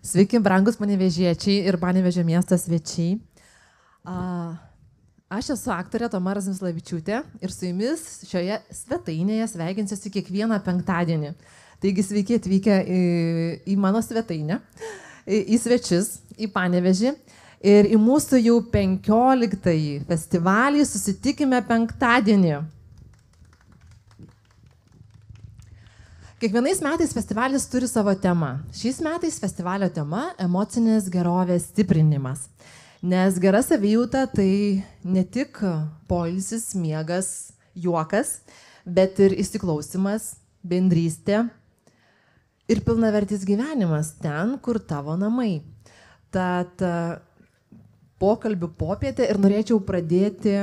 Sveiki, brangus panevėžiečiai ir Panevėžio miesto svečiai. Aš esu aktorė Toma Razmislavičiūtė ir su jumis šioje svetainėje sveikinsiuosi kiekvieną penktadienį. Taigi sveiki atvykę į mano svetainę, į svečius, į Panevėžį ir į mūsų jau 15-ąjį festivalį Susitikime penktadienį. Kiekvienais metais festivalis turi savo temą. Šiais metais festivalio tema – emocinės gerovės stiprinimas. Nes gera savijauta tai ne tik poilsis, miegas, juokas, bet ir įsiklausimas, bendrystė ir pilnavertis gyvenimas ten, kur tavo namai. Tad pokalbių popietė ir norėčiau pradėti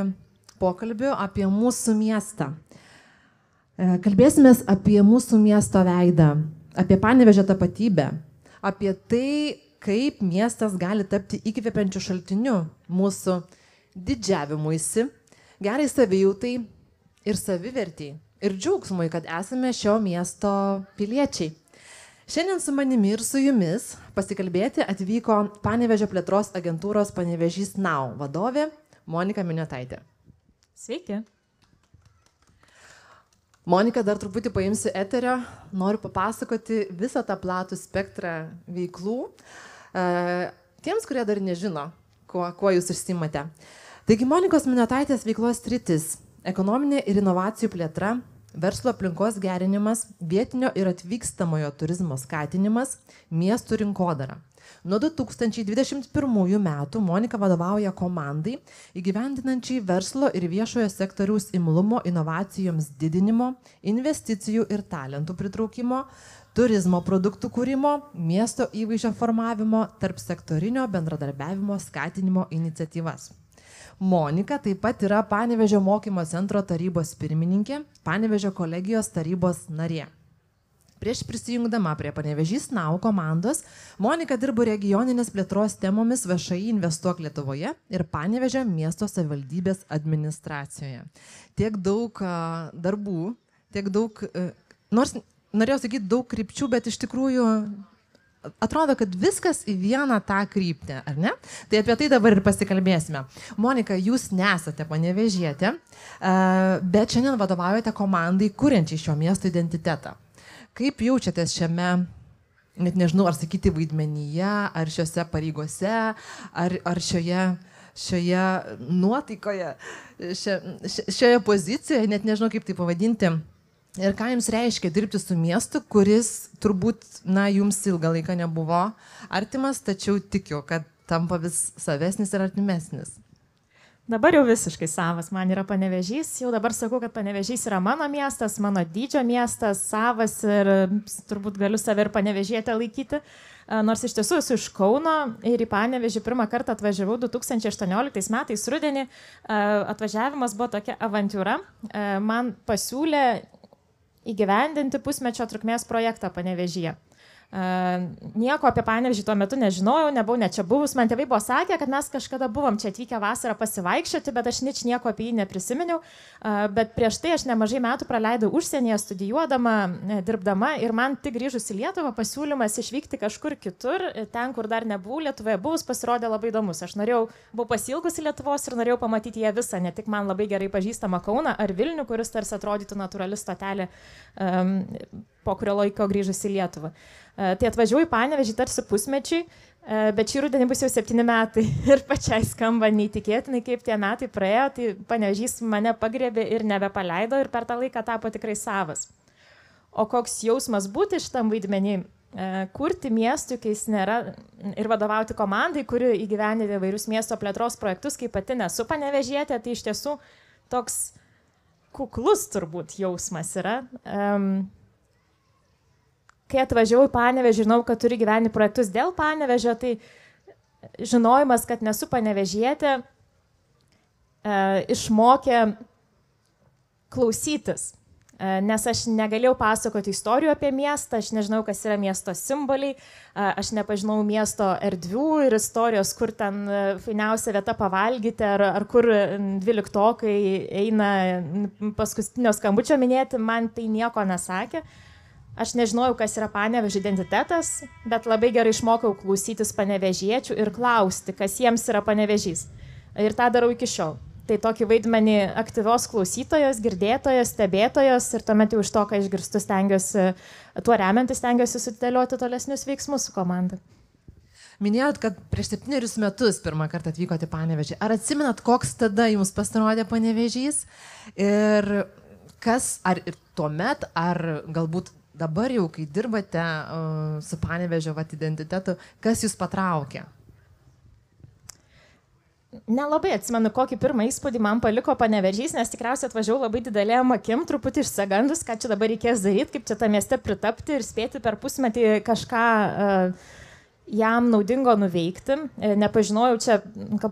pokalbių apie mūsų miestą. Kalbėsimės apie mūsų miesto veidą, apie Panevėžio tapatybę, apie tai, kaip miestas gali tapti įkvepiančiu šaltiniu mūsų didžiavimuisi, gerai savijautai ir savivertį ir džiaugsmui, kad esame šio miesto piliečiai. Šiandien su manimi ir su jumis pasikalbėti atvyko Panevėžio plėtros agentūros Panevėžys Now vadovė Monika Miniotaitė. Sveiki. Monika, dar truputį paimsiu eterio, noriu papasakoti visą tą platų spektrą veiklų. Tiems, kurie dar nežino, kuo jūs užsiimate. Taigi, Monikos Miniotaitės veiklos sritis – ekonominė ir inovacijų plėtra, verslo aplinkos gerinimas, vietinio ir atvykstamojo turizmo skatinimas, miestų rinkodara. Nuo 2021 metų Monika vadovauja komandai įgyvendinančiai verslo ir viešojo sektoriaus imlumo inovacijoms didinimo, investicijų ir talentų pritraukimo, turizmo produktų kūrimo, miesto įvaizdžio formavimo, tarp sektorinio bendradarbiavimo skatinimo iniciatyvas. Monika taip pat yra Panevėžio mokymo centro tarybos pirmininkė, Panevėžio kolegijos tarybos narė. Prieš prisijungdama prie Panevėžys Now komandos, Monika dirbo regioninės plėtros temomis VŠI Investuok Lietuvoje ir Panevėžio miesto savivaldybės administracijoje. Tiek daug darbų, tiek daug, nors norėjau sakyti daug krypčių, bet iš tikrųjų atrodo, kad viskas į vieną tą kryptį, ar ne? Tai apie tai dabar ir pasikalbėsime. Monika, jūs nesate panevėžietė, bet šiandien vadovaujate komandai, kuriančiai šio miesto identitetą. Kaip jaučiatės šiame, net nežinau, ar sakyti vaidmenyje, ar šiose pareigose, ar šioje nuotaikoje, šioje pozicijoje, net nežinau, kaip tai pavadinti. Ir ką jums reiškia dirbti su miestu, kuris turbūt, jums ilgą laiką nebuvo artimas, tačiau tikiu, kad tampa vis savesnis ir artimesnis. Dabar jau visiškai savas, man yra Panevėžys, jau dabar sakau, kad Panevėžys yra mano miestas, mano dydžio miestas, savas ir turbūt galiu save ir panevėžietę laikyti, nors iš tiesų esu iš Kauno ir į Panevėžį pirmą kartą atvažiavau 2018 metais rudenį, atvažiavimas buvo tokia avantiūra, man pasiūlė įgyvendinti pusmečio trukmės projektą Panevėžyje. Nieko apie Panevėžį tuo metu nežinojau, nebuvau net čia buvus, man tėvai buvo sakę, kad mes kažkada buvom čia atvykę vasarą pasivaikščioti, bet aš nieko apie jį neprisiminiau, bet prieš tai aš nemažai metų praleidau užsienyje studijuodama, dirbdama ir man tik grįžus į Lietuvą pasiūlymas išvykti kažkur kitur, ten, kur dar nebuvau Lietuvoje buvus, pasirodė labai įdomus. Aš buvau pasiilgusi Lietuvos ir norėjau pamatyti ją visą, ne tik man labai gerai pažįstamą Kauną ar Vilnių, kuris tarsi atrodytų natūrali stotelė po kurio laiko grįžus į Lietuvą. Tai atvažiavau į Panevėžį tarsi pusmečiui, bet šį rudenį bus jau 7 metai ir pačiai skamba neįtikėtinai, kaip tie metai praėjo, tai Panevėžys mane pagriebė ir nebepaleido ir per tą laiką tapo tikrai savas. O koks jausmas būti šitam vaidmenį, kurti miestui, kai jis nėra, ir vadovauti komandai, kuri įgyvendina įvairius miesto plėtros projektus, kaip pati nesu panevėžietė, tai iš tiesų toks kuklus turbūt jausmas yra. Kai atvažiavau į Panevėžį, žinau, kad turi gyventi projektus dėl Panevėžio, tai žinojimas, kad nesu panevėžietė, išmokė klausytis. Nes aš negalėjau pasakoti istorijų apie miestą, aš nežinau, kas yra miesto simboliai, aš nepažinau miesto erdvių ir istorijos, kur ten fainiausia vieta pavalgyti, ar kur 12-okai eina paskutinio skambučio minėti, man tai nieko nesakė. Aš nežinojau, kas yra Panevėžio identitetas, bet labai gerai išmokau klausytis panevėžiečių ir klausti, kas jiems yra Panevėžys. Ir tą darau iki šiol. Tai tokį vaidmenį aktyvios klausytojos, girdėtojos, stebėtojos ir tuomet jau iš to, ką išgirstu, tuo remiantis stengiuosi sudėlioti tolesnius veiksmus su komanda. Minėjot, kad prieš 7 metus pirmą kartą atvykote į Panevėžį. Ar atsimenat, koks tada jums pasirodė Panevėžys? Ir kas, ar ir tuomet, ar galbūt dabar jau, kai dirbate su Panevėžio identitetu, kas jūs patraukė? Nelabai atsimenu, kokį pirmą įspūdį man paliko Panevėžys, nes tikriausiai atvažiavau labai didelėm akim, truputį išsigandus, ką čia dabar reikės daryti, kaip čia tą mieste pritapti ir spėti per pusmetį kažką jam naudingo nuveikti. Nepažinojau čia,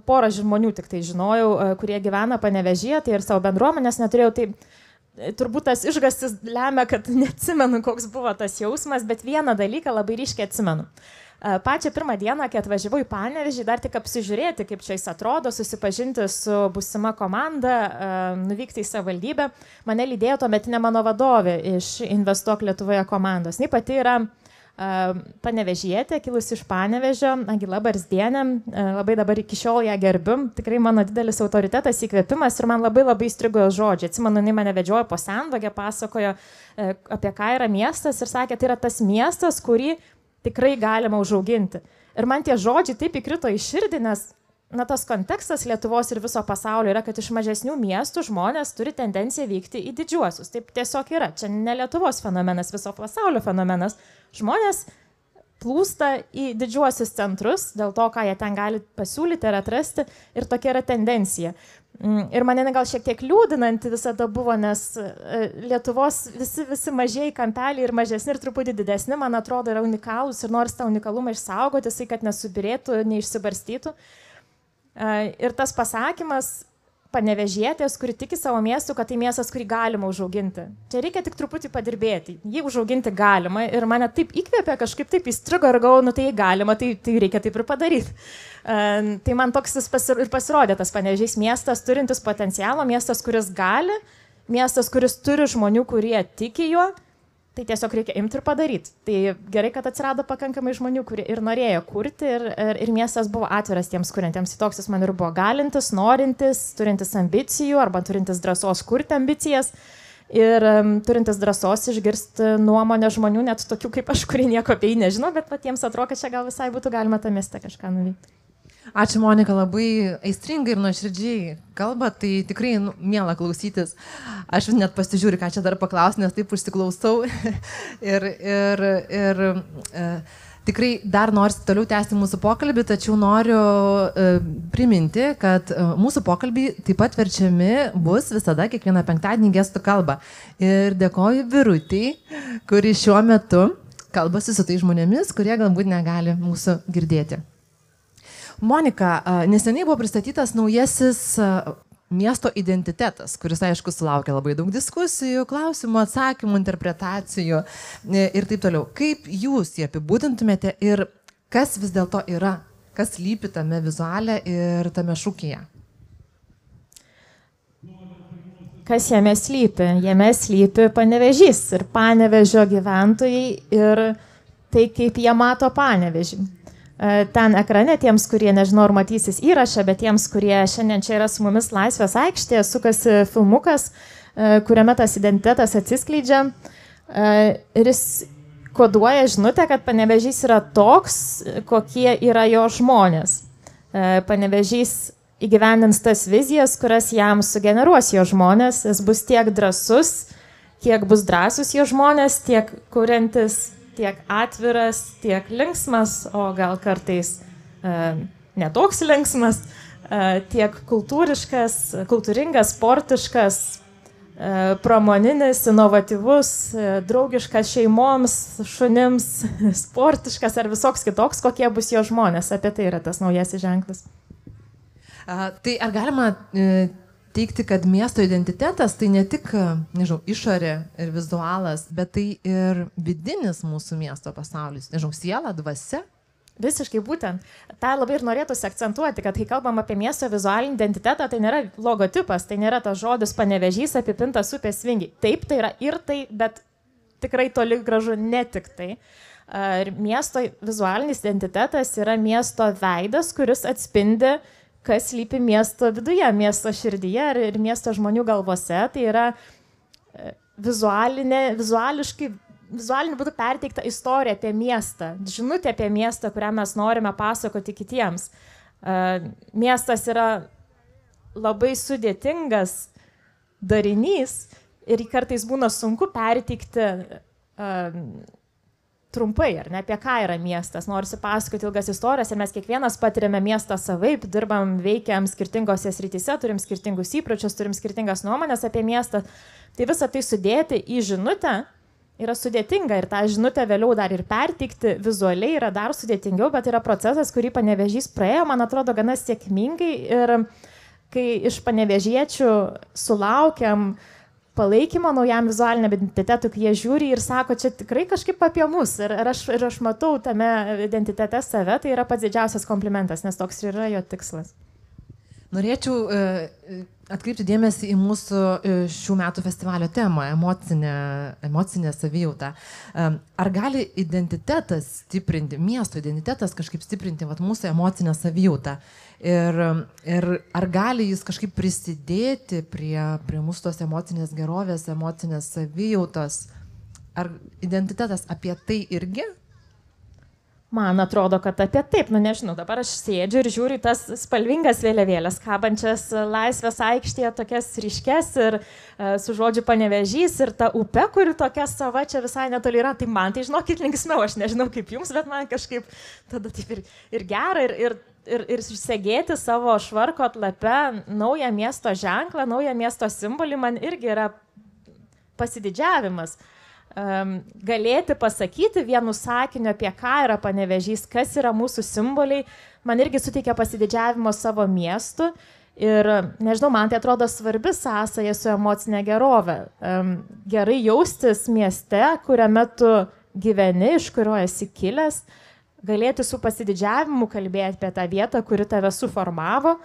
porą žmonių tik tai žinojau, kurie gyvena Panevėžyje, tai ir savo bendruomenės neturėjau, tai turbūt tas išgąstis lemia, kad neatsimenu, koks buvo tas jausmas, bet vieną dalyką labai ryškiai atsimenu. Pačią pirmą dieną, kai atvažiavau į Panevėžį, dar tik apsižiūrėti, kaip čia jis atrodo, susipažinti su būsima komanda, nuvykti į savivaldybę, mane lydėjo tuometinė mano vadovė iš Investuok Lietuvoje komandos. Ji pati yra panevėžietė, kilusi iš Panevėžio, Agila Barzdienė, labai dabar iki šiol ją gerbiu, tikrai mano didelis autoritetas, įkvėpimas ir man labai įstrigo jos žodžiai. Atsimenu, jinai mane vedžiojo po Senvagę, pasakojo apie ką yra miestas ir sakė, tai yra tas miestas, kurį tikrai galima užauginti. Ir man tie žodžiai taip įkrito į širdį, nes tas kontekstas Lietuvos ir viso pasaulio yra, kad iš mažesnių miestų žmonės turi tendenciją vykti į didžiuosius. Taip tiesiog yra. Čia ne Lietuvos fenomenas, viso pasaulio fenomenas. Žmonės plūsta į didžiuosius centrus dėl to, ką jie ten gali pasiūlyti ir atrasti. Ir tokia yra tendencija. Ir mane gal šiek tiek liūdinanti visada buvo, nes Lietuvos visi mažieji kampeliai ir mažesni ir truputį didesni, man atrodo, yra unikalūs ir nors tą unikalumą išsaugoti, jisai, kad nesubirėtų, neišsibarstytų. Ir tas pasakymas panevėžietės, kuri tiki savo miestu, kad tai miestas, kurį galima užauginti. Čia reikia tik truputį padirbėti. Jį užauginti galima ir mane taip įkvėpė, kažkaip taip įstrigo ir galvoju, tai galima, tai reikia taip ir padaryti. Tai man toks ir pasirodė tas Panevėžys miestas, turintis potencialo, miestas, kuris gali, miestas, kuris turi žmonių, kurie tiki juo, tai tiesiog reikia imti ir padaryti. Tai gerai, kad atsirado pakankamai žmonių, kurie ir norėjo kurti ir miestas buvo atviras tiems kuriantiems. Toks jis man ir buvo galintis, norintis, turintis ambicijų arba turintis drąsos kurti ambicijas ir turintis drąsos išgirsti nuomonę žmonių, net tokių kaip aš, kurie nieko apie jį nežino, bet patiems atrodo, kad čia gal visai būtų galima tą miestą kažką nuveikti. Ačiū, Monika, labai aistringai ir nuoširdžiai kalba, tai tikrai miela klausytis. Aš net pasižiūriu, ką čia dar paklausti, nes taip užsiklausau. ir tikrai dar nors toliau tęsti mūsų pokalbį, tačiau noriu priminti, kad mūsų pokalbį taip pat verčiami bus visada kiekvieną penktadienį gestų kalbą. Ir dėkoju Birutei, kuri šiuo metu kalbasi su tai žmonėmis, kurie galbūt negali mūsų girdėti. Monika, neseniai buvo pristatytas naujasis miesto identitetas, kuris, aišku, sulaukė labai daug diskusijų, klausimų, atsakymų, interpretacijų ir taip toliau. Kaip jūs jį apibūdintumėte ir kas vis dėlto yra, kas lypi tame vizuale ir tame šūkyje? Kas jame slypi? Jame slypi Panevėžys ir Panevėžio gyventojai ir tai, kaip jie mato Panevėžį. Ten ekrane, tiems, kurie nežinau, ar matysis įrašą, bet tiems, kurie šiandien čia yra su mumis Laisvės aikštėje, sukasi filmukas, kuriame tas identitetas atsiskleidžia. Ir jis koduoja žinutę, kad Panevėžys yra toks, kokie yra jo žmonės. Panevėžys įgyvendins tas vizijas, kurias jam sugeneruos jo žmonės. Jis bus tiek drąsus, kiek bus drąsus jo žmonės, tiek kuriantis, tiek atviras, tiek linksmas, o gal kartais netoks linksmas, tiek kultūringas, sportiškas, pramoninis, inovatyvus, draugiškas šeimoms, šunims, sportiškas ar visoks kitoks, kokie bus jo žmonės. Apie tai yra tas naujasis ženklas. Tai ar galima teikti, kad miesto identitetas tai ne tik, nežinau, išorė ir vizualas, bet tai ir vidinis mūsų miesto pasaulis, nežinau, siela, dvasia? Visiškai būtent. Tai labai ir norėtųsi akcentuoti, kad kai kalbam apie miesto vizualinį identitetą, tai nėra logotipas, tai nėra tas žodis Panevėžys apipintas upės vingiai. Taip, tai yra ir tai, bet tikrai toli gražu ne tik tai. Miesto vizualinis identitetas yra miesto veidas, kuris atspindi, kas slypi miesto viduje, miesto širdyje ir miesto žmonių galvose. Tai yra vizualiniu būdu perteikta istorija apie miestą, žinutė apie miestą, kurią mes norime pasakoti kitiems. Miestas yra labai sudėtingas darinys ir kartais būna sunku perteikti trumpai, ar ne, apie ką yra miestas. Norisi pasakoti ilgas istorijas ir mes kiekvienas patiriame miestą savaip, dirbam, veikiam skirtingose srityse, turim skirtingus įpročius, turim skirtingas nuomonės apie miestą. Tai visą tai sudėti į žinutę yra sudėtinga ir tą žinutę vėliau dar ir perteikti vizualiai yra dar sudėtingiau, bet yra procesas, kurį Panevėžys praėjo, man atrodo, gana sėkmingai ir kai iš panevėžiečių sulaukiam palaikymo naujam vizualiniam identitetui, kai jie žiūri ir sako, čia tikrai kažkaip apie mus ir aš matau tame identitete save, tai yra pats didžiausias komplimentas, nes toks yra jo tikslas. Norėčiau atkreipti dėmesį į mūsų šių metų festivalio temą – emocinę savijautą. Ar gali identitetas stiprinti, miesto identitetas kažkaip stiprinti mūsų emocinę savijautą? Ir ar gali jis kažkaip prisidėti prie mūsų tos emocinės gerovės, emocinės savijautos? Ar identitetas apie tai irgi? Man atrodo, kad apie taip, nežinau, dabar aš sėdžiu ir žiūriu tas spalvingas vėliavėlės, kabančias Laisvės aikštėje, tokias ryškes ir su žodžiu Panevėžys ir ta upė, kuri tokia sava čia visai netoli yra, tai man tai, žinokit, linksmiau, aš nežinau kaip jums, bet man kažkaip tada taip ir gera ir segėti savo švarko atlape naują miesto ženklą, naują miesto simbolį, man irgi yra pasididžiavimas. Galėti pasakyti vienu sakiniu, apie ką yra Panevėžys, kas yra mūsų simboliai, man irgi suteikia pasididžiavimo savo miestu ir, nežinau, man tai atrodo svarbi sąsaja su emocinė gerovė. Gerai jaustis mieste, kuriame tu gyveni, iš kurio esi kilęs, galėti su pasididžiavimu kalbėti apie tą vietą, kuri tave suformavo,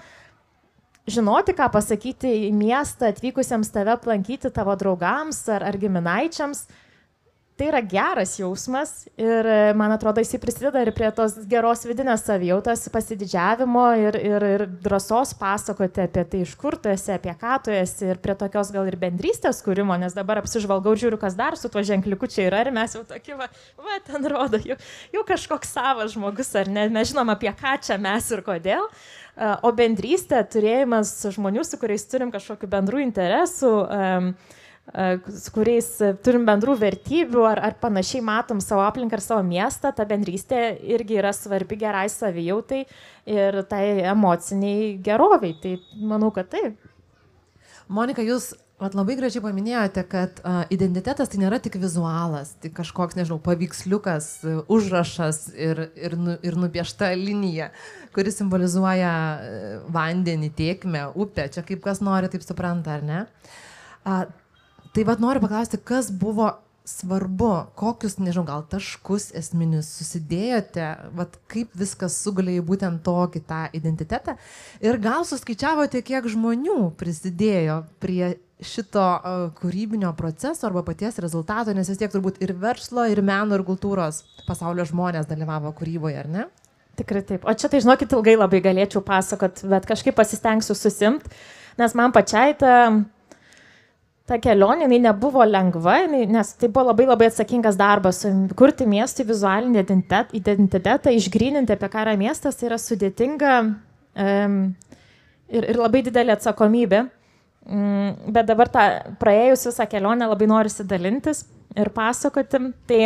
žinoti, ką pasakyti į miestą atvykusiems tave aplankyti tavo draugams ar giminaičiams. Tai yra geras jausmas ir, man atrodo, jis prisideda ir prie tos geros vidinės savijautos, pasididžiavimo ir drąsos pasakoti apie tai, iš kur tu esi, apie ką tu esi ir prie tokios gal ir bendrystės kūrimo, nes dabar apsižvalgau ir žiūriu, kas dar su tuo ženkliuku čia yra ir mes jau tokie, ten rodo, jau kažkoks savas žmogus, ar ne, mes žinom, apie ką čia mes ir kodėl. O bendrystė, turėjimas žmonių, su kuriais turim kažkokių bendrų interesų, su kuriais turim bendrų vertybių ar panašiai matom savo aplinką ir savo miestą, ta bendrystė irgi yra svarbi gerai savijautai ir tai emociniai geroviai. Tai manau, kad taip. Monika, jūs labai gražiai paminėjote, kad identitetas tai nėra tik vizualas, tai kažkoks, nežinau, paveiksliukas, užrašas ir nupiešta linija, kuri simbolizuoja vandenį, tėkmę, upę. Čia kaip kas nori, taip supranta, ar ne? Tai noriu paklausti, kas buvo svarbu, kokius, nežinau, gal taškus esminius susidėjote, kaip viskas sugulė į būtent tokį tą identitetą ir gal suskaičiavote, kiek žmonių prisidėjo prie šito kūrybinio proceso arba paties rezultato, nes vis tiek turbūt ir verslo, ir meno, ir kultūros pasaulio žmonės dalyvavo kūryboje, ar ne? Tikrai taip. O čia tai, žinokit, ilgai labai galėčiau pasakot, bet kažkaip pasistengsiu susimt, nes man pačiai ta kelionė, jinai nebuvo lengva, nes tai buvo labai labai atsakingas darbas. Kurti miestui vizualinį identitetą, išgryninti, apie ką yra miestas, tai yra sudėtinga ir labai didelė atsakomybė. Bet dabar praėjus visą kelionę labai norisi dalintis ir pasakoti. Tai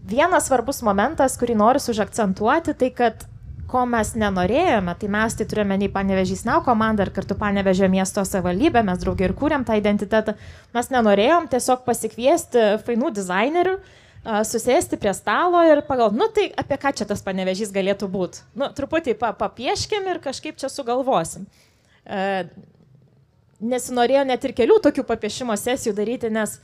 vienas svarbus momentas, kurį noriu užakcentuoti, tai kad ko mes nenorėjome, tai mes tai turėjome nei Panevėžys Now komandą ir kartu Panevėžio miesto savivaldybę, mes draugai ir kūrėm tą identitetą. Mes nenorėjom tiesiog pasikviesti fainų dizainerių, susėsti prie stalo ir pagalvoti, tai apie ką čia tas Panevėžys galėtų būti. Truputį papieškim ir kažkaip čia sugalvosim. Nesinorėjo net ir kelių tokių papiešimo sesijų daryti, nes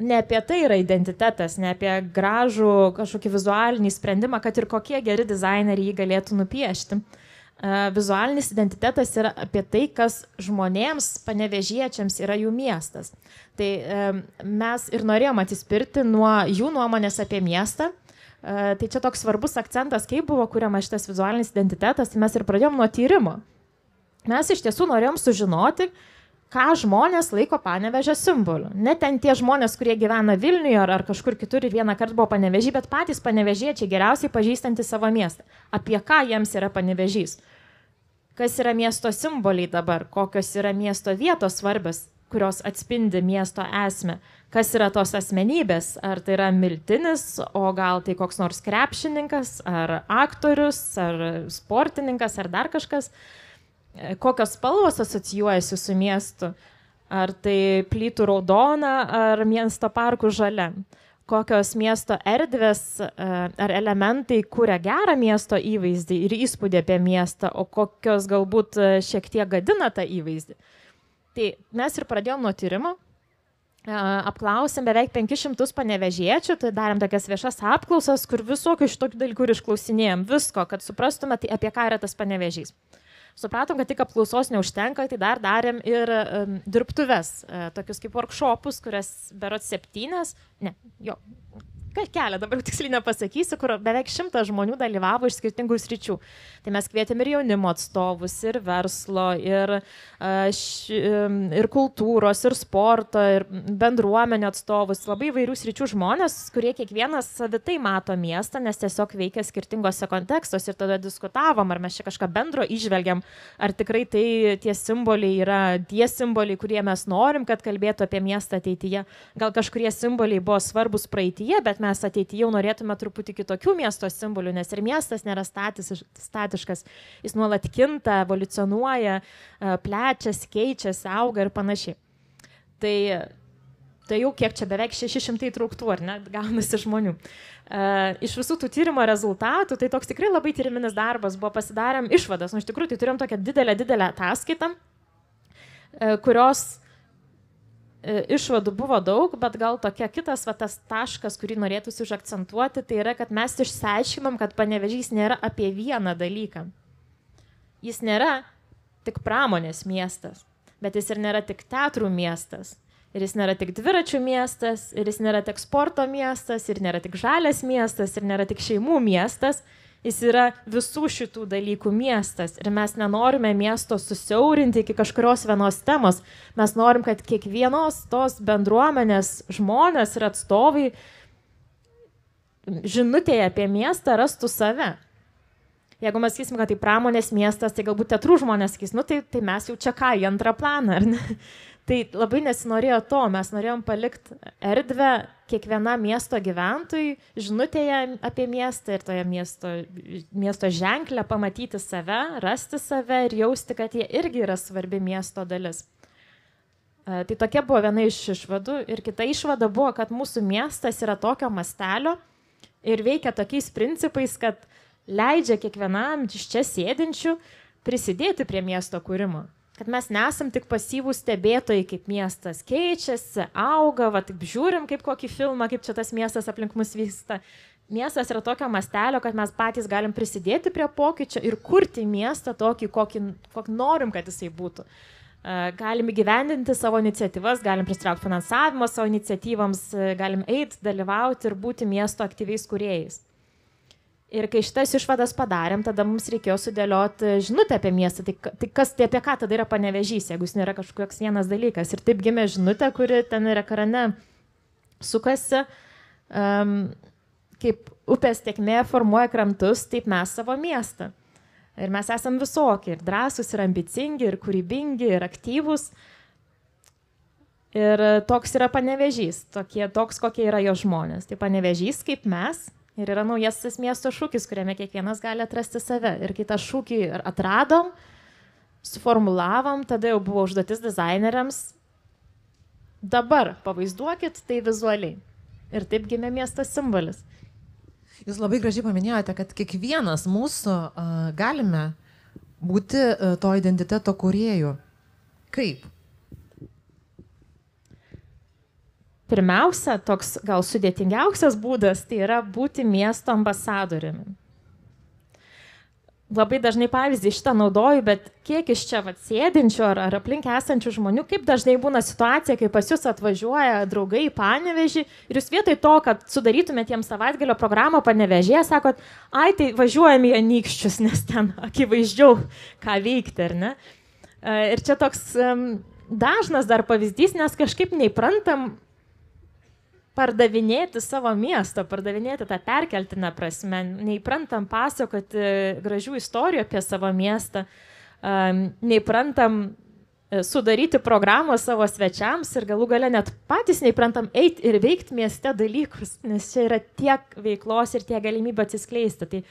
ne apie tai yra identitetas, ne apie gražų kažkokį vizualinį sprendimą, kad ir kokie geri dizaineriai jį galėtų nupiešti. vizualinis identitetas yra apie tai, kas žmonėms, panevėžiečiams yra jų miestas. Tai mes ir norėjom atsispirti nuo jų nuomonės apie miestą. Tai čia toks svarbus akcentas, kaip buvo kuriamas šitas vizualinis identitetas, tai mes ir pradėjom nuo tyrimo. Mes iš tiesų norėjom sužinoti, ką žmonės laiko Panevėžio simboliu. Ne ten tie žmonės, kurie gyvena Vilniuje ar kažkur kitur ir vieną kartą buvo Panevėžy, bet patys panevėžiečiai geriausiai pažįstantys savo miestą. Apie ką jiems yra Panevėžys? Kas yra miesto simboliai dabar? Kokios yra miesto vietos svarbios, kurios atspindi miesto esmę? Kas yra tos asmenybės? Ar tai yra miltinis, o gal tai koks nors krepšininkas, ar aktorius, ar sportininkas, ar dar kažkas? Kokios spalvos asocijuojasi su miestu, ar tai plytų raudona, ar miesto parkų žalia, kokios miesto erdvės ar elementai kuria gerą miesto įvaizdį ir įspūdį apie miestą, o kokios galbūt šiek tiek gadina tą įvaizdį. Tai mes ir pradėjom nuo tyrimo, apklausėm beveik 500 panevėžiečių, tai darėm tokias viešas apklausas, kur visokių šitokių dalykų ir išklausinėjom visko, kad suprastume, tai apie ką yra tas Panevėžys. Supratom, kad tik apklausos neužtenka, tai dar darėm ir dirbtuves, tokius kaip workshopus, kurias berods 7, kelią, dabar tiksliai nepasakysiu, kur beveik 100 žmonių dalyvavo iš skirtingų sričių. Tai mes kvietėm ir jaunimo atstovus, ir verslo, ir kultūros, ir sporto, ir bendruomenio atstovus, labai įvairių sričių žmonės, kurie kiekvienas savitai mato miestą, nes tiesiog veikia skirtingose kontekstuose ir tada diskutavom, ar mes čia kažką bendro įžvelgiam, ar tikrai tai tie simboliai yra tie simboliai, kurie mes norim, kad kalbėtų apie miestą ateityje. Gal kažkurie simboliai buvo svarbus praeityje, bet mes ateityje jau norėtume truputį kitokių miesto simbolių, nes ir miestas nėra statiškas, jis nuolat kinta, evoliucionuoja, plečiasi, keičiasi, auga ir panašiai. Tai jau kiek čia beveik 600 įtrauktų, ar ne, gaunasi žmonių. Iš visų tų tyrimo rezultatų, tai toks tikrai labai tyriminis darbas, buvo pasidarėm išvadas, iš tikrųjų tai turėjom tokią didelę ataskaitą, kurios išvadų buvo daug, bet gal tokia kitas tas taškas, kurį norėtųsi užakcentuoti, tai yra, kad mes išsiaiškinom, kad Panevėžys nėra apie vieną dalyką. Jis nėra tik pramonės miestas, bet jis ir nėra tik teatrų miestas, ir jis nėra tik dviračių miestas, ir jis nėra tik sporto miestas, ir nėra tik žalias miestas, ir nėra tik šeimų miestas. Jis yra visų šitų dalykų miestas ir mes nenorime miesto susiaurinti iki kažkurios vienos temos. Mes norim, kad kiekvienos tos bendruomenės žmonės ir atstovai žinutėje apie miestą rastų save. Jeigu mes sakysim, kad tai pramonės miestas, tai galbūt teatrų žmonės sakys, tai mes jau čia ką, į antrą planą, ar ne? Tai labai nesinorėjo to, mes norėjom palikti erdvę kiekvienam miesto gyventojui, žinutėje apie miestą ir toje miesto ženklę pamatyti save, rasti save ir jausti, kad jie irgi yra svarbi miesto dalis. Tai tokia buvo viena iš išvadų ir kita išvada buvo, kad mūsų miestas yra tokio mastelio ir veikia tokiais principais, kad leidžia kiekvienam iš čia sėdinčių prisidėti prie miesto kūrimo. Kad mes nesam tik pasyvūs stebėtojai, kaip miestas keičiasi, auga, taip žiūrim kaip kokį filmą, kaip čia tas miestas aplink mus vyksta. Miestas yra tokio mastelio, kad mes patys galim prisidėti prie pokyčio ir kurti miestą tokį, kokį norim, kad jisai būtų. Galim įgyvendinti savo iniciatyvas, galim pristraukti finansavimo savo iniciatyvams, galim eiti, dalyvauti ir būti miesto aktyviais kūrėjais. Ir kai šitas išvadas padarėm, tada mums reikėjo sudėlioti žinutę apie miestą. Tai apie ką tada yra Panevėžys, jeigu jis nėra kažkoks vienas dalykas. Ir taip gimė žinutė, kuri ten yra ekrane sukasi, kaip upės tėkmė formuoja krantus, taip mes savo miestą. Ir mes esam visokie, ir drąsūs, ir ambicingi, ir kūrybingi, ir aktyvūs. Ir toks yra Panevėžys, toks kokie yra jo žmonės. Tai Panevėžys kaip mes. Ir yra naujasis miesto šūkis, kuriame kiekvienas gali atrasti save. Ir kai tą šūkį atradom, suformulavom, tada jau buvo užduotis dizaineriams. Dabar pavaizduokit tai vizualiai. Ir taip gimė miesto simbolis. Jūs labai gražiai paminėjote, kad kiekvienas mūsų galime būti to identiteto kūrėjų. Kaip? Pirmiausia, toks gal sudėtingiausias būdas, tai yra būti miesto ambasadoriumi. labai dažnai pavyzdį šitą naudoju, bet kiek iš čia sėdinčių ar aplink esančių žmonių, kaip dažnai būna situacija, kai pas jūs atvažiuoja draugai į Panevėžį ir jūs vietoj to, kad sudarytumėt jiems savaitgalio programą Panevėžyje, sakot, ai, tai važiuojam į Anykščius, nes ten akivaizdžiau ką veikti, ar ne? Ir čia toks dažnas dar pavyzdys, nes kažkaip neįprantam pardavinėti savo miestą, pardavinėti tą perkeltinę prasme, neįprantam pasakoti gražių istorijų apie savo miestą, neįprantam sudaryti programą savo svečiams ir galų gale net patys neįprantam eiti ir veikti mieste dalykus, nes čia yra tiek veiklos ir tiek galimybė atsiskleisti. Tai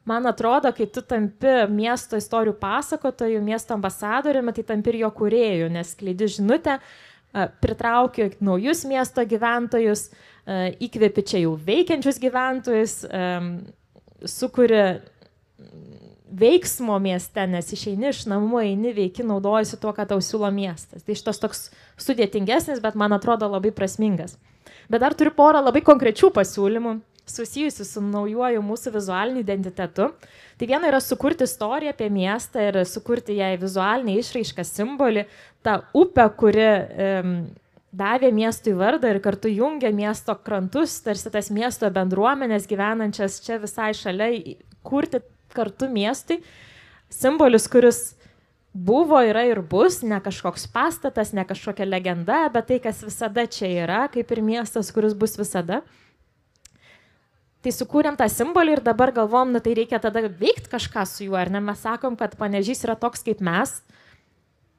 man atrodo, kai tu tampi miesto istorijų pasakotojų, miesto ambasadoriumi, tai tampi ir jo kūrėjų, nes skleidi žinutę, pritraukia naujus miesto gyventojus, įkvėpi čia jau veikiančius gyventojus, sukuria veiksmo mieste, nes išeini iš namų, eini, veiki, naudojasi tuo, ką tau siūlo miestas. Tai šitas toks sudėtingesnis, bet man atrodo labai prasmingas. Bet dar turiu porą labai konkrečių pasiūlymų susijusių su naujuoju mūsų vizualiniu identitetu. Tai viena yra sukurti istoriją apie miestą ir sukurti jai vizualinį išraišką simbolį, tą upę, kuri davė miestui vardą ir kartu jungia miesto krantus, tarsi tas miesto bendruomenės gyvenančias čia visai šalia, kurti kartu miestui. Simbolis, kuris buvo, yra ir bus, ne kažkoks pastatas, ne kažkokia legenda, bet tai, kas visada čia yra, kaip ir miestas, kuris bus visada. Tai sukūrėm tą simbolį ir dabar galvom, tai reikia tada veikti kažką su juo, ar ne? Mes sakom, kad Panevėžys yra toks kaip mes,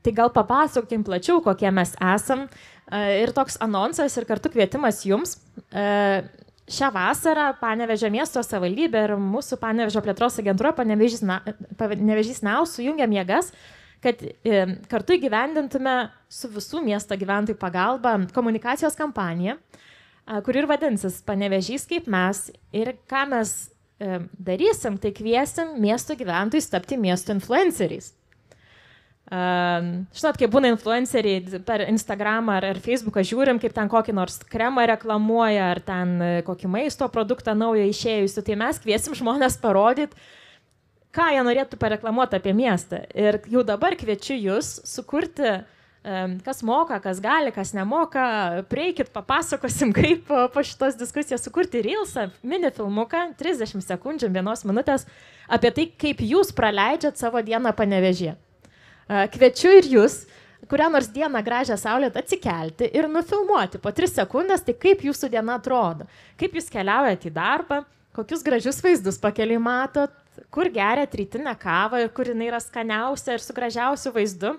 tai gal papasakokim plačiau, kokie mes esam. Ir toks anonsas ir kartu kvietimas jums. Šią vasarą Panevėžio miesto savivaldybė ir mūsų Panevėžio plėtros agentūra Panevėžys Now sujungiam jėgas, kad kartu įgyvendintume su visų miesto gyventojų pagalba komunikacijos kampaniją, kur ir vadinsis Panevėžys kaip mes. Ir ką mes darysim, tai kviesim miesto gyventojus tapti miesto influenceriais. Žinot, kaip būna influenceriai per Instagramą ar Facebooką, žiūrim, kaip ten kokį nors kremą reklamuoja, ar ten kokį maisto produktą naują išėjusiu, tai mes kviesim žmonės parodyti, ką jie norėtų pareklamuoti apie miestą. Ir jau dabar kviečiu jūs sukurti, kas moka, kas gali, kas nemoka, prieikit, papasakosim, kaip po šitos diskusijos sukurti reelsą, mini filmuką, 30 sekundžių, 1 minutės, apie tai, kaip jūs praleidžiat savo dieną Panevėžyje. Kviečiu ir jūs, kurią nors dieną gražią saulėt atsikelti ir nufilmuoti po 3 sekundės, tai kaip jūsų diena atrodo, kaip jūs keliaujat į darbą, kokius gražius vaizdus pakeliui matot, kur geriat rytinę kavą ir kur jinai yra skaniausia ir su gražiausiu vaizdu,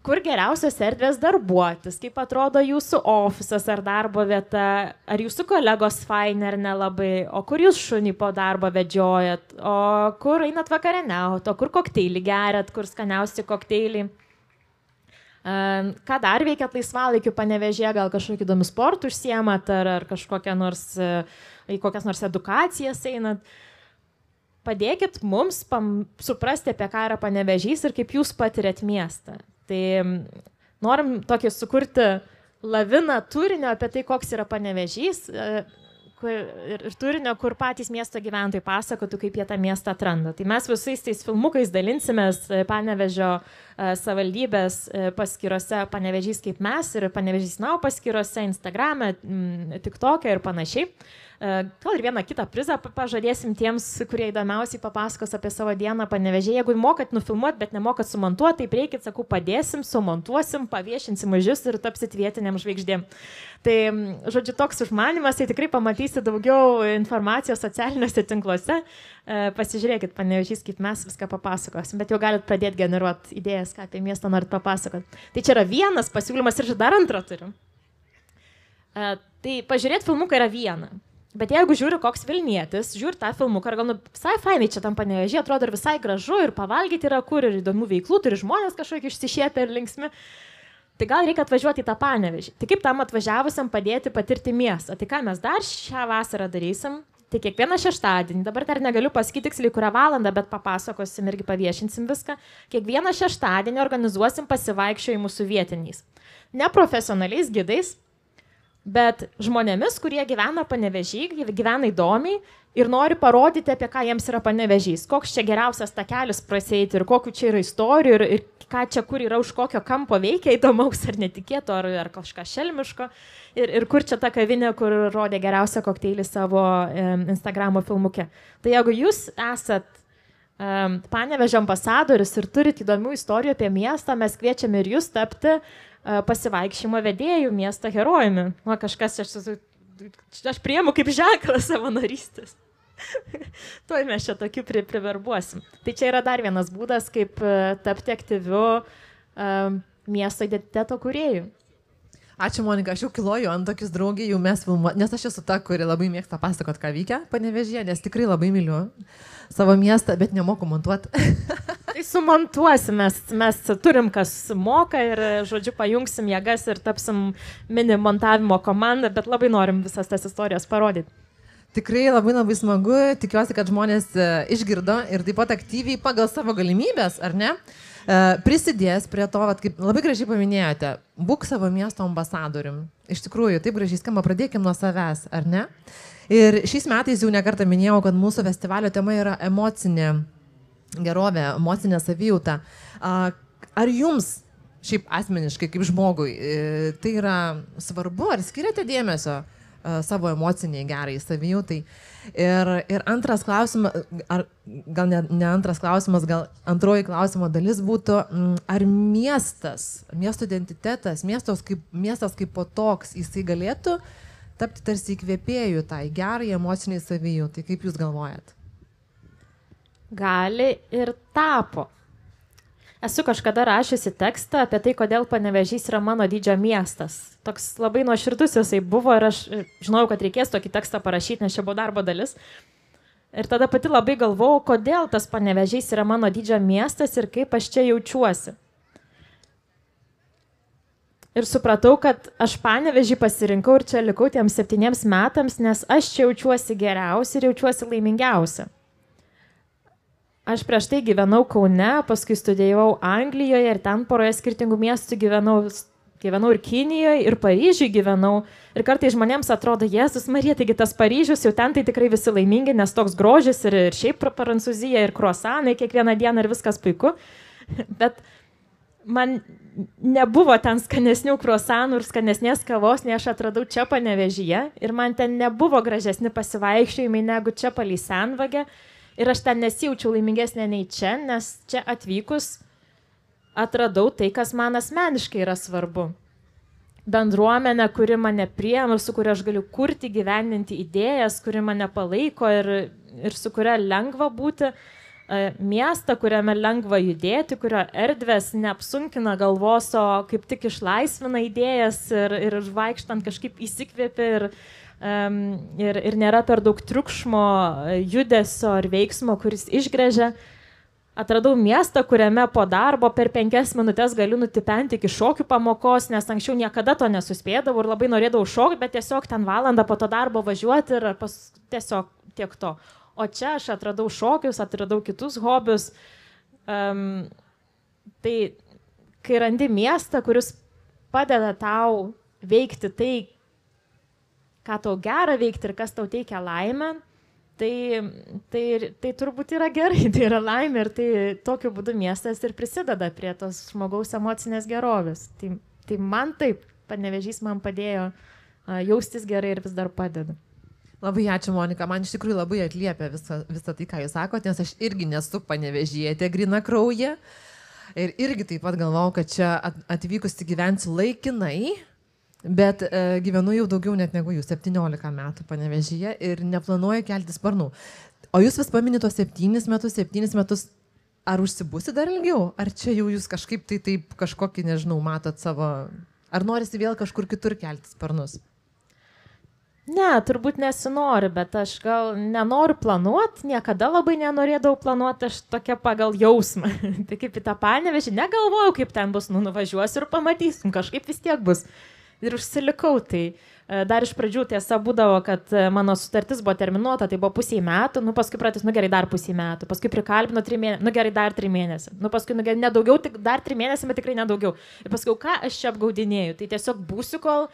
kur geriausios erdvės darbuotis, kaip atrodo jūsų ofisas ar darbo vieta, ar jūsų kolegos faini ar nelabai, o kur jūs šunį po darbo vedžiojat, o kur einat vakarieniaut, o kur kokteilį geriat, kur skaniausi kokteiliai. Ką dar veikiat laisvalaikiu Panevėžyje, gal kažkokį įdomių sportų užsiemat, ar kažkokią nors, į kokias nors edukacijas einat. Padėkit mums suprasti, apie ką yra Panevėžys ir kaip jūs patiriat miestą. Tai norim tokį sukurti laviną turinio apie tai, koks yra Panevėžys ir turinio, kur patys miesto gyventojai pasakotų, kaip jie tą miestą atranda. Tai mes visais tais filmukais dalinsimės Panevėžio savivaldybės paskyrose Panevėžys kaip mes ir Panevėžys Now paskyrose, Instagrame, TikTok'e ir panašiai. Gal ir vieną kitą prizą pažadėsim tiems, kurie įdomiausiai papasakos apie savo dieną Panevėžyje. Jeigu mokat nufilmuoti, bet nemokat sumontuoti, tai reikit, sakau, padėsim, sumontuosim, paviešinsim už jūs ir tapsit vietiniam žvaigždėm. Tai, žodžiu, toks užmanimas, tai tikrai pamatysit daugiau informacijos socialiniuose tinkluose. Pasižiūrėkit, Panevėžys kaip mes viską papasakosim, bet jau galit pradėti generuoti idėjas, ką apie miestą norit papasakoti. Tai čia yra vienas pasiūlymas ir dar antrą turiu. Tai pažiūrėti filmuką yra viena. Bet jeigu žiūri koks Vilnietis, žiūri tą filmuką, ar gal visai fainai čia tam Panevėžyje, atrodo ir visai gražu, ir pavalgyti yra kur, ir įdomių veiklų, turi žmonės kažkokį išsišiepę ir linksmi, tai gal reikia atvažiuoti į tą Panevėžį. Tai kaip tam atvažiavusiam padėti patirti miestą? Tai ką mes dar šią vasarą darysim? Tai kiekvieną šeštadienį, dabar dar negaliu pasakyti tiksliai kurią valandą, bet papasakosim irgi paviešinsim viską, kiekvieną šeštadienį organizuosim pasivaikščiojimų su vietiniais, neprofesionaliais gidais, bet žmonėmis, kurie gyvena Panevėžyje, gyvena įdomiai ir nori parodyti, apie ką jiems yra Panevėžys, koks čia geriausias takelis prasieiti ir kokiu čia yra istorijų ir ką čia kur yra už kokio kampo veikia įdomaus ar netikėto, ar kažką šelmiško ir kur čia ta kavinė, kur rodė geriausią kokteilį savo Instagramo filmuke. Tai jeigu jūs esat Panevėžio ambasadorius ir turit įdomių istorijų apie miestą, mes kviečiame ir jūs tapti pasivaikščiojimo vedėjų miesto herojumi. O kažkas, aš priimu kaip ženklą savanorystės. Tuoj mes čia tokių priverbuosim. Tai čia yra dar vienas būdas, kaip tapti aktyviu miesto identiteto kūrėjų. Ačiū, Monika, aš jau kiloju ant tokius draugį, jau mes filmuojame, nes aš esu ta, kuri labai mėgsta pasakot, ką veikia Panevėžyje, nes tikrai labai myliu savo miestą, bet nemoku montuoti. Tai sumontuosim, mes turim, kas moka ir, žodžiu, pajungsim jėgas ir tapsim mini montavimo komandą, bet labai norim visas tas istorijas parodyti. Tikrai labai labai smagu, tikiuosi, kad žmonės išgirdo ir taip pat aktyviai pagal savo galimybės, ar ne, prisidės prie to, kaip labai gražiai paminėjote, būk savo miesto ambasadorium. Iš tikrųjų, taip gražiai skamba, pradėkim nuo savęs, ar ne? Ir šiais metais jau nekartą minėjau, kad mūsų festivalio tema yra emocinė gerovė, emocinė savijauta. Ar jums, šiaip asmeniškai, kaip žmogui, tai yra svarbu, ar skiriate dėmesio savo emociniai gerai savijautai? Ir antras klausimas, ar gal ne antras klausimas, gal antroji klausimo dalis būtų, ar miesto identitetas, miestas kaip po toks, jisai galėtų tapti tarsi įkvėpėjų tai gerai emociniai savijautai, kaip jūs galvojat? Gali ir tapo. Esu kažkada rašiusi tekstą apie tai, kodėl Panevėžys yra mano dydžio miestas. Toks labai nuoširdus jisai buvo ir aš žinojau, kad reikės tokį tekstą parašyti, nes čia buvo darbo dalis. Ir tada pati labai galvojau, kodėl tas Panevėžys yra mano dydžio miestas ir kaip aš čia jaučiuosi. Ir supratau, kad aš Panevėžį pasirinkau ir čia likau tiems 7 metams, nes aš čia jaučiuosi geriausia ir jaučiuosi laimingiausia. Aš prieš tai gyvenau Kaune, paskui studijavau Anglijoje ir ten poroje skirtingų miestų gyvenau ir Kinijoje, ir Paryžiuje gyvenau. Ir kartais žmonėms atrodo, Jėzus Marija, taigi tas Paryžius, jau ten tai tikrai visi laimingi, nes toks grožis ir šiaip Prancūzija, ir kruasanai kiekvieną dieną ir viskas puiku. Bet man nebuvo ten skanesnių kruasanų ir skanesnės kavos, nei aš atradau čia Panevėžyje. Ir man ten nebuvo gražesni pasivaikščiojimai negu čia palei Senvagę. Ir aš ten nesijaučiau laimingesnė nei čia, nes čia atvykus atradau tai, kas man asmeniškai yra svarbu. Bendruomenė, kuri mane priima ir su kuria aš galiu kurti, gyveninti idėjas, kuri mane palaiko ir su kuria lengva būti. Miestą, kuriame lengva judėti, kurio erdvės neapsunkina galvos, o kaip tik išlaisvina idėjas ir vaikštant kažkaip įsikvėpia ir nėra per daug triukšmo, judesio ar veiksmo, kuris išgręžia. Atradau miestą, kuriame po darbo per 5 minutės galiu nutipenti iki šokių pamokos, nes anksčiau niekada to nesuspėdavau ir labai norėdavau šokti, bet tiesiog ten valandą po to darbo važiuoti ir tiesiog tiek to. O čia aš atradau šokius, atradau kitus hobius. Tai kai randi miestą, kuris padeda tau veikti tai, ką tau gera veikti ir kas tau teikia laimę, tai turbūt yra gerai, tai yra laimė ir tai tokiu būdu miestas ir prisideda prie tos žmogaus emocinės gerovės. Tai man taip, Panevėžys man padėjo jaustis gerai ir vis dar padeda. Labai ačiū, Monika, man iš tikrųjų labai atliepia visą tai, ką jūs sakote, nes aš irgi nesu panevėžietė gryna krauja ir irgi taip pat galvau, kad čia atvykusi gyvensiu laikinai, bet gyvenu jau daugiau net negu jūs, 17 metų Panevėžyje ir neplanuoju kelti sparnų. O jūs vis paminite tos 7 metus, ar užsibusi dar ilgiau? Ar čia jau jūs kažkaip taip kažkokį, nežinau, matot savo, ar norisi vėl kažkur kitur kelti sparnus? Ne, turbūt nesinori, bet aš gal nenoriu planuoti, niekada labai nenorėdavau planuoti, aš tokia pagal jausmą. Tai kaip į tą Panevėžį, negalvojau, kaip ten bus, nuvažiuosiu ir pamatysim, kažkaip vis tiek bus. Ir užsilikau, tai dar iš pradžių tiesa būdavo, kad mano sutartis buvo terminuota, tai buvo 0,5 metų, paskui pratis, gerai, dar 0,5 metų, paskui prikalbino 3 mėnesių, gerai, dar 3 mėnesių, paskui gerai, nedaugiau, tik dar 3 mėnesių, bet tikrai nedaugiau. Ir paskui, ką aš čia apgaudinėjau, tai tiesiog būsiu, kol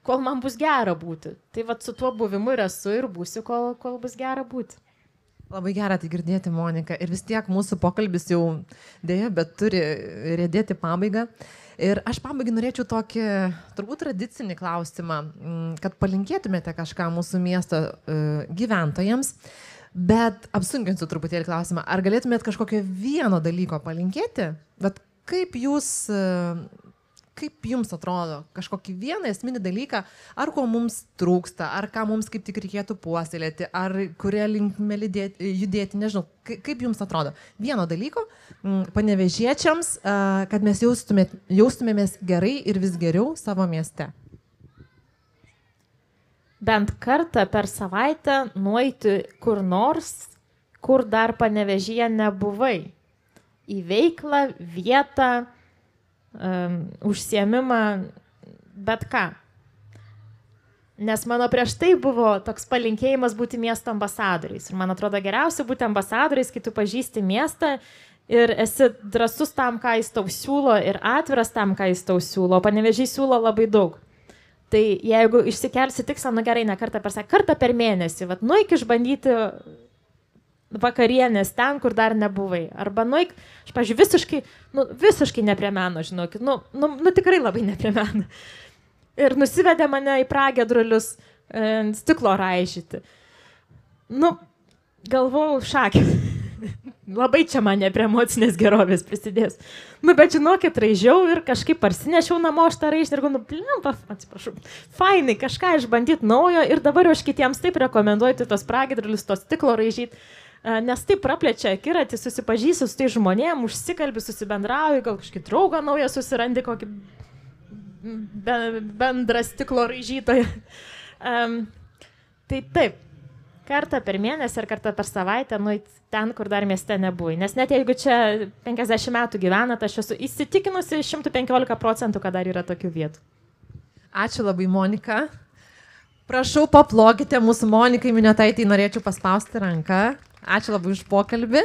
kol man bus gera būti. Tai vat su tuo buvimu ir esu ir būsiu, kol bus gera būti. Labai gera tai girdėti, Monika. Ir vis tiek mūsų pokalbis jau dėja, bet turi riedėti pabaigą. Ir aš pabaigai norėčiau tokį, turbūt tradicinį klausimą, kad palinkėtumėte kažką mūsų miesto gyventojams, bet apsunkinsiu truputėlį klausimą. Ar galėtumėte kažkokio vieno dalyko palinkėti? Bet kaip jums atrodo kažkokį vieną esminį dalyką, ar ko mums trūksta, ar ką mums kaip tik reikėtų puoselėti, ar kurie linkme judėti, nežinau, kaip jums atrodo. Vieno dalyko panevėžiečiams, kad mes jaustumėmės gerai ir vis geriau savo mieste. Bent kartą per savaitę nueiti kur nors, kur dar Panevėžyje nebuvai. Į veiklą, vietą, užsiėmimą, bet ką. Nes mano prieš tai buvo toks palinkėjimas būti miesto ambasadoriais. Ir man atrodo geriausia būti ambasadoriais, kai tu pažįsti miestą ir esi drąsus tam, ką jis tau siūlo ir atviras tam, ką jis tau siūlo. Panevėžys siūlo labai daug. Tai jeigu išsikelsi tikslą, gerai, ne kartą per mėnesį, nueik išbandyti vakarienės ten, kur dar nebuvai. Arba nueik, aš, pavyzdžiui, visiškai ne prie meno, žinokit, tikrai labai ne prie meno. Ir nusivedė mane į pragiedrulius stiklo raižyti. Galvojau, šakė. Labai čia mane prie emocinės gerovės prisidės. Bet žinokit, raižiau ir kažkaip parsinešiau namo šitą raižtį ir atsiprašau, fainai, kažką išbandyti naujo ir dabar aš kitiems taip rekomenduoti tos pragiedrulius, tos stiklo raižyti. Nes taip praplečia akiratį, susipažįsi su tai žmonėm, užsikalbi, susibendrauji, gal kažkokį draugą naują susirandi, kokį bendrą stiklo raižytoją. Tai taip, kartą per mėnesį ar kartą per savaitę nueiti ten, kur dar mieste nebuvai. Nes net jeigu čia 50 metų gyvenat, aš esu įsitikinusi 115%, kad dar yra tokių vietų. Ačiū labai, Monika. Prašau, paplokite mūsų Monikai Miniotaitei, norėčiau paspausti ranką. Ačiū labai už pokalbį.